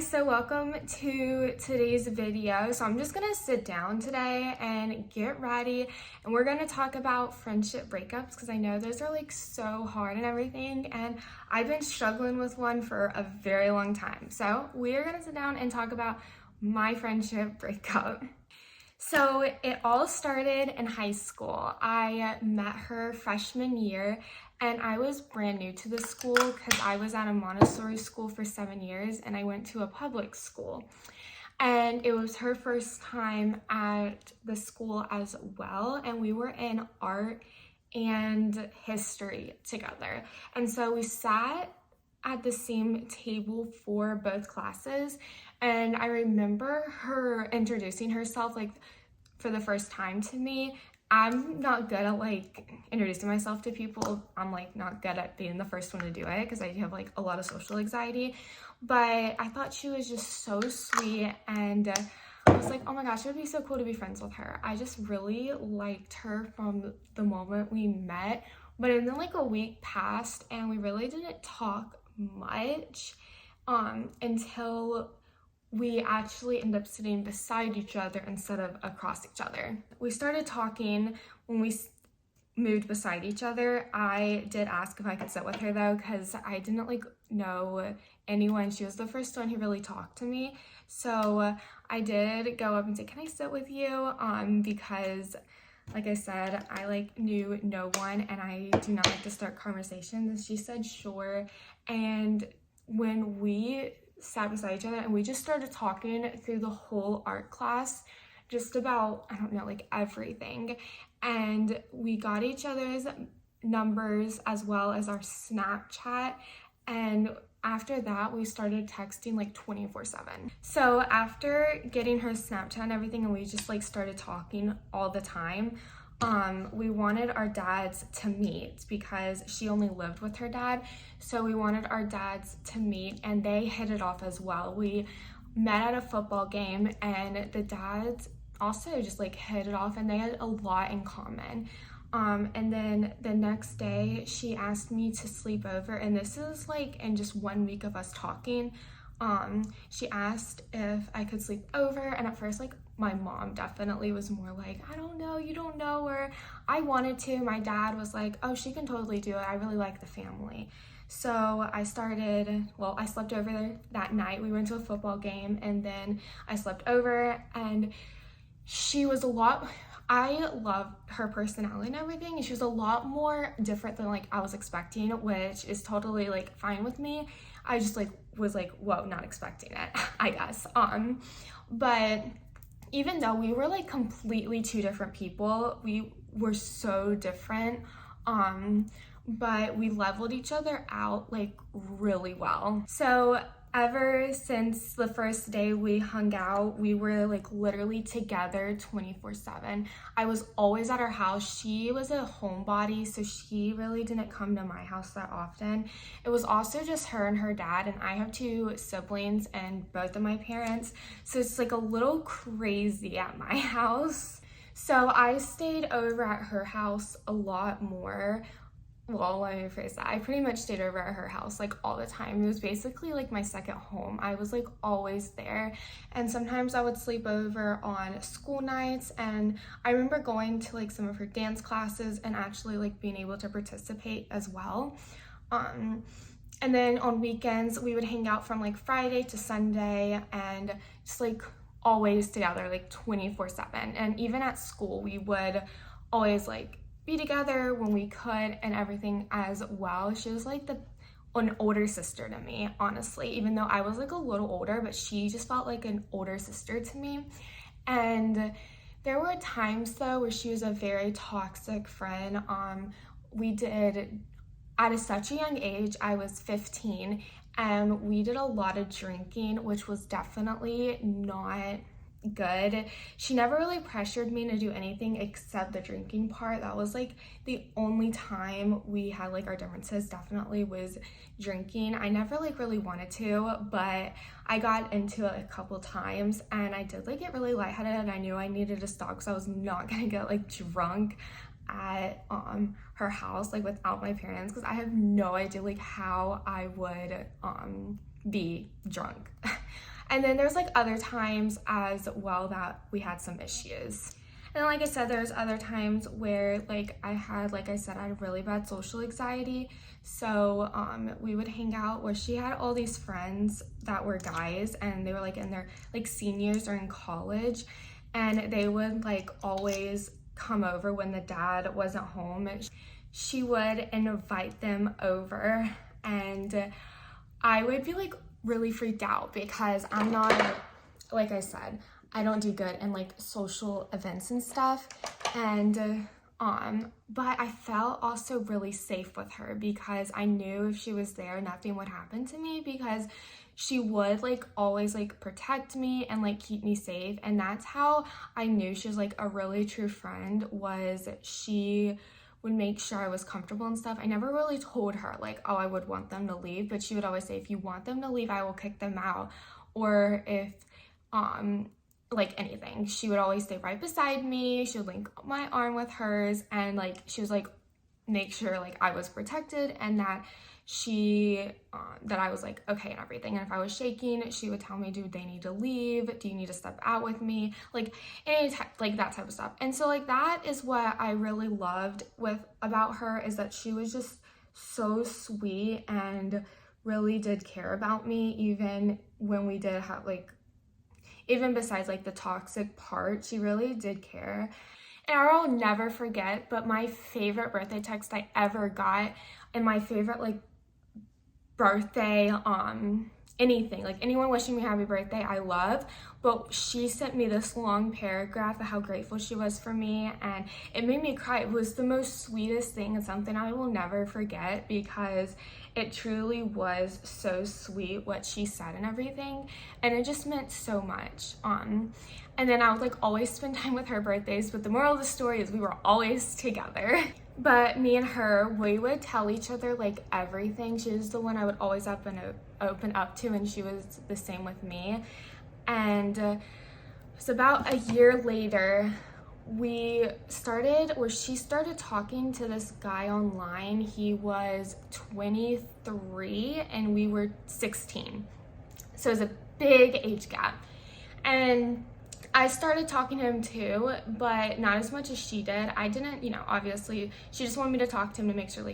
guys, so welcome to today's video. So I'm just gonna sit down today and get ready, and we're gonna talk about friendship breakups because I know those are like so hard and everything, and I've been struggling with one for a very long time. So we are gonna sit down and talk about my friendship breakup. So it all started in high school. I met her freshman year and I was brand new to the school because I was at a Montessori school for 7 years and I went to a public school. And it was her first time at the school as well, and we were in art and history together. And so we sat at the same table for both classes, and I remember her introducing herself like for the first time to me. I'm not good at like introducing myself to people. I'm like not good at being the first one to do it because I have like a lot of social anxiety, but I thought she was just so sweet, and I was like, oh my gosh, it would be so cool to be friends with her. I just really liked her from the moment we met. But then like a week passed and we really didn't talk much until we actually ended up sitting beside each other instead of across each other. We started talking when we moved beside each other. I did ask if I could sit with her though, because I didn't like know anyone. She was the first one who really talked to me. So I did go up and say, can I sit with you? Because like I said, I like knew no one and I do not like to start conversations. And she said, sure. And when we sat beside each other and we just started talking through the whole art class, just about, I don't know, like everything. And we got each other's numbers as well as our Snapchat. And after that, we started texting like 24/7. So after getting her Snapchat and everything, and we just like started talking all the time, we wanted our dads to meet because she only lived with her dad. So we wanted our dads to meet, and they hit it off as well. We met at a football game and the dads also just like hit it off, and they had a lot in common. And then the next day she asked me to sleep over, and this is like in just 1 week of us talking. She asked if I could sleep over, and at first like my mom definitely was more like, I don't know, you don't know her. I wanted to. My dad was like, oh, she can totally do it. I really like the family. So I slept over there that night. We went to a football game and then I slept over, and she was I love her personality and everything, and she was a lot more different than like I was expecting, which is totally like fine with me. I just like was like, whoa, not expecting it, I guess. But even though we were like completely two different people, we were so different, but we leveled each other out like really well. So ever since the first day we hung out, we were like literally together 24/7. I was always at her house. She was a homebody, so she really didn't come to my house that often. It was also just her and her dad, and I have two siblings and both of my parents, so it's like a little crazy at my house. So I stayed over at her house a lot more. Well, let me rephrase that. I pretty much stayed over at her house like all the time. It was basically like my second home. I was like always there, and sometimes I would sleep over on school nights, and I remember going to like some of her dance classes and actually like being able to participate as well. And then on weekends we would hang out from like Friday to Sunday and just like always together like 24/7. And even at school we would always like be together when we could and everything as well. She was like an older sister to me, honestly, even though I was like a little older, but she just felt like an older sister to me. And there were times though where she was a very toxic friend. We did, at such a young age, I was 15, and we did a lot of drinking, which was definitely not good. She never really pressured me to do anything except the drinking part. That was like the only time we had like our differences, definitely was drinking. I never like really wanted to, but I got into it a couple times and I did like get really lightheaded, and I knew I needed to stop because I was not gonna get like drunk at her house like without my parents, because I have no idea like how I would be drunk. And then there's like other times as well that we had some issues. And like I said, there's other times where like I had really bad social anxiety. So we would hang out where she had all these friends that were guys, and they were like in their like seniors or in college, and they would like always come over when the dad wasn't home. She would invite them over, and I would be like really freaked out because I'm not, like I said, I don't do good in like social events and stuff. And but I felt also really safe with her because I knew if she was there, nothing would happen to me, because she would like always like protect me and like keep me safe. And that's how I knew she was like a really true friend, was she would make sure I was comfortable and stuff. I never really told her like, oh, I would want them to leave, but she would always say, if you want them to leave, I will kick them out. Or if like anything, she would always stay right beside me. She would link my arm with hers, and like she was like make sure like I was protected, and that she that I was like okay and everything. And if I was shaking, she would tell me, do they need to leave, do you need to step out with me, like like that type of stuff. And so like that is what I really loved about her, is that she was just so sweet and really did care about me, even when we did have like, even besides like the toxic part, she really did care. And I'll never forget, but my favorite birthday text I ever got, and my favorite like birthday, anything, like anyone wishing me happy birthday, I love. But she sent me this long paragraph of how grateful she was for me, and it made me cry. It was the most sweetest thing, and something I will never forget, because it truly was so sweet what she said and everything, and it just meant so much. And then I would like always spend time with her birthdays, but the moral of the story is we were always together. But me and her, we would tell each other like everything. She was the one I would always open up to, and she was the same with me. And it was about a year later, she started talking to this guy online. He was 23 and we were 16. So it was a big age gap. And I started talking to him too, but not as much as she did. I didn't, obviously she just wanted me to talk to him to make sure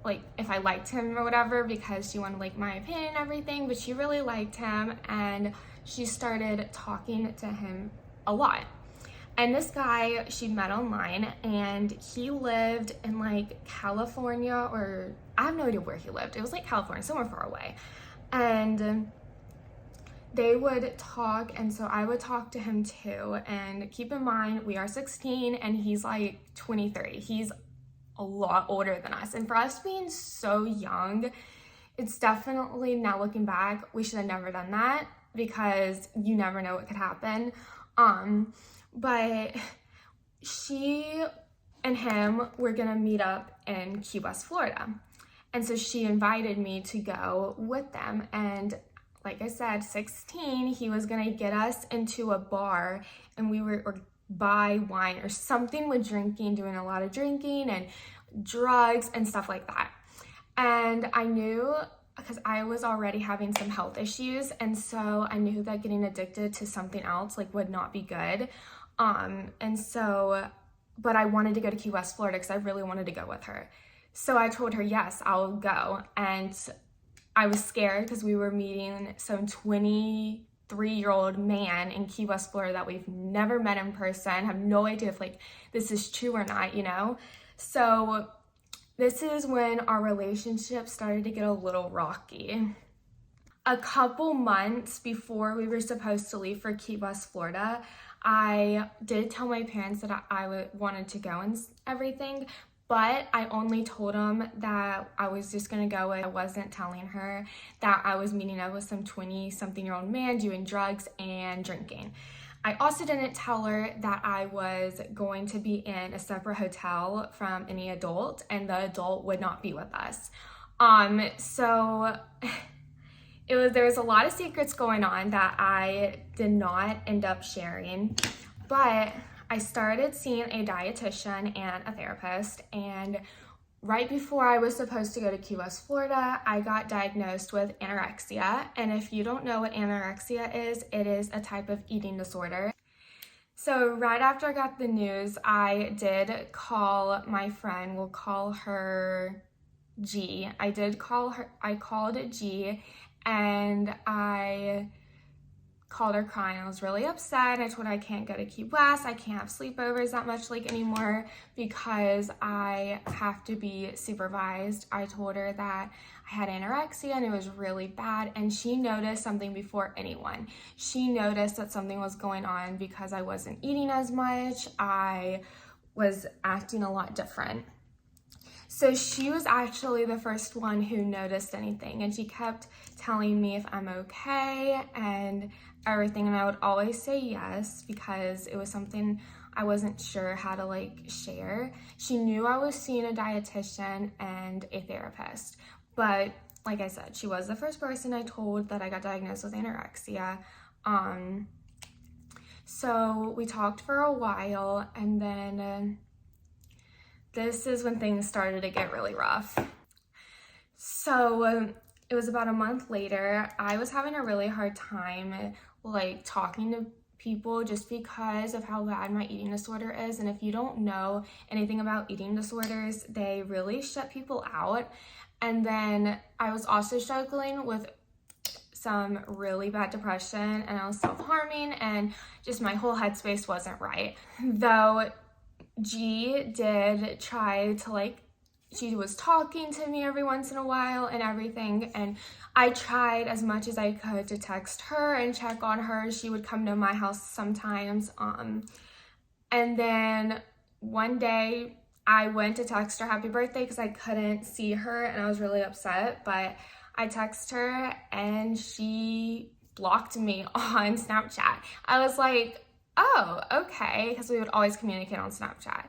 like if I liked him or whatever, because she wanted like my opinion and everything, but she really liked him, and she started talking to him a lot. And this guy she met online, and he lived in like California, or I have no idea where he lived. It was like California, somewhere far away. And they would talk, and so I would talk to him too. And keep in mind, we are 16 and he's like 23. He's a lot older than us. And for us being so young, it's definitely, now looking back, we should have never done that, because you never know what could happen. But she and him were gonna meet up in Key West, Florida. And so she invited me to go with them. And like I said, 16, he was gonna get us into a bar, and or buy wine or something with drinking, doing a lot of drinking and drugs and stuff like that. And I knew, because I was already having some health issues, and so I knew that getting addicted to something else like would not be good. And so, but I wanted to go to Key West, Florida, because I really wanted to go with her. So I told her, yes, I'll go. And I was scared because we were meeting some 23-year-old man in Key West, Florida, that we've never met in person, have no idea if like this is true or not, So this is when our relationship started to get a little rocky. A couple months before we were supposed to leave for Key West, Florida, I did tell my parents that I wanted to go and everything, but I only told them that I was just gonna go. I wasn't telling her that I was meeting up with some 20-something-year-old man doing drugs and drinking. I also didn't tell her that I was going to be in a separate hotel from any adult, and the adult would not be with us. So there was a lot of secrets going on that I did not end up sharing, but I started seeing a dietitian and a therapist, and right before I was supposed to go to Key West, Florida, I got diagnosed with anorexia. And if you don't know what anorexia is, it is a type of eating disorder. So right after I got the news, I did call my friend, we'll call her G. I called G, and I called her crying. I was really upset. I told her I can't go to Key West. I can't have sleepovers that much anymore because I have to be supervised. I told her that I had anorexia and it was really bad, and she noticed something before anyone. She noticed that something was going on because I wasn't eating as much. I was acting a lot different. So she was actually the first one who noticed anything, and she kept telling me if I'm okay and everything, and I would always say yes because it was something I wasn't sure how to share. She knew I was seeing a dietitian and a therapist, but like I said, she was the first person I told that I got diagnosed with anorexia. So we talked for a while, and then this is when things started to get really rough. So it was about a month later. I was having a really hard time talking to people just because of how bad my eating disorder is. And if you don't know anything about eating disorders, they really shut people out. And then I was also struggling with some really bad depression, and I was self-harming, and just my whole headspace wasn't right. Though G did try to she was talking to me every once in a while and everything, and I tried as much as I could to text her and check on her. She would come to my house sometimes, and then one day I went to text her happy birthday because I couldn't see her and I was really upset, but I texted her and she blocked me on Snapchat. I was like, oh, okay, because we would always communicate on Snapchat.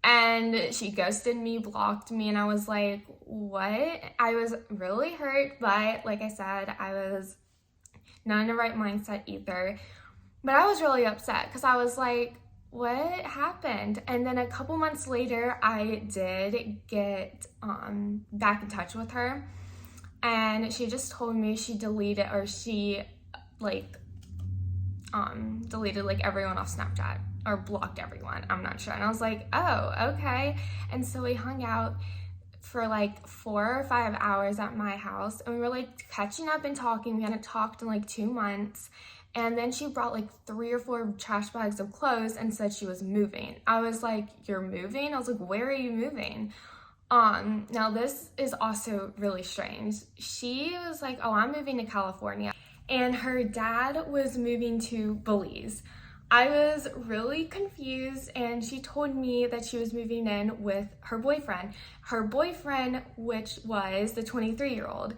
And she ghosted me, blocked me, and I was like, what? I was really hurt, but like I said, I was not in the right mindset either. But I was really upset because I was like, what happened? And then a couple months later, I did get back in touch with her, and she just told me she deleted everyone off Snapchat or blocked everyone. I'm not sure. And I was like, oh, okay. And so we hung out for 4 or 5 hours at my house, and we were catching up and talking. We hadn't talked in 2 months. And then she brought 3 or 4 trash bags of clothes and said she was moving. I was like, you're moving? I was like, where are you moving? Now this is also really strange. She was like, oh, I'm moving to California. And her dad was moving to Belize. I was really confused, and she told me that she was moving in with her boyfriend, which was the 23-year-old.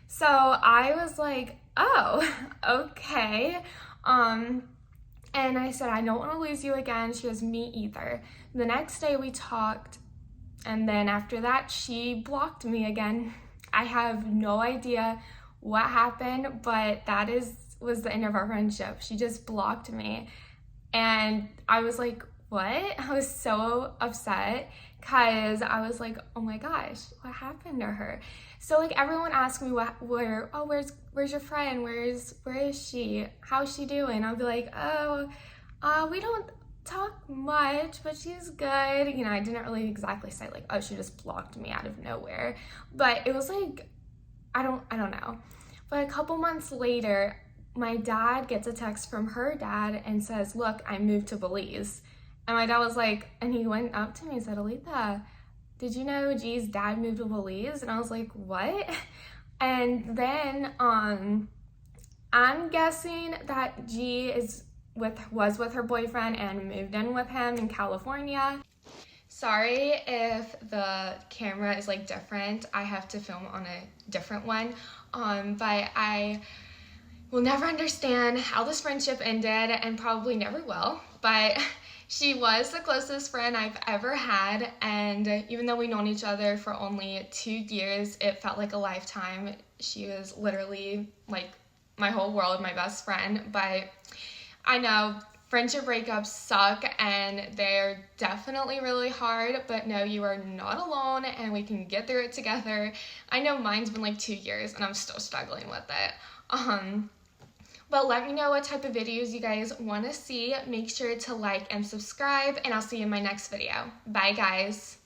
So I was like, oh, okay. And I said, I don't want to lose you again. She goes, me either. The next day we talked, and then after that, she blocked me again. I have no idea what happened, but was the end of our friendship. She just blocked me. And I was like, what? I was so upset because I was like, oh my gosh, what happened to her? So everyone asked me where's your friend? Where is she? How's she doing? I'll be like, we don't talk much, but she's good. I didn't really exactly say oh, she just blocked me out of nowhere. But it was I don't know. But a couple months later, my dad gets a text from her dad and says, look, I moved to Belize. And my dad was like, and he went up to me and said, Aletha, did you know G's dad moved to Belize? And I was like, what? And then I'm guessing that G was with her boyfriend and moved in with him in California. Sorry if the camera is different. I have to film on a different one. But I will never understand how this friendship ended, and probably never will. But she was the closest friend I've ever had, and even though we've known each other for only 2 years, it felt like a lifetime. She was literally my whole world, my best friend. But I know friendship breakups suck and they're definitely really hard, but no, you are not alone and we can get through it together. I know mine's been like 2 years and I'm still struggling with it. But let me know what type of videos you guys want to see. Make sure to like and subscribe, and I'll see you in my next video. Bye, guys.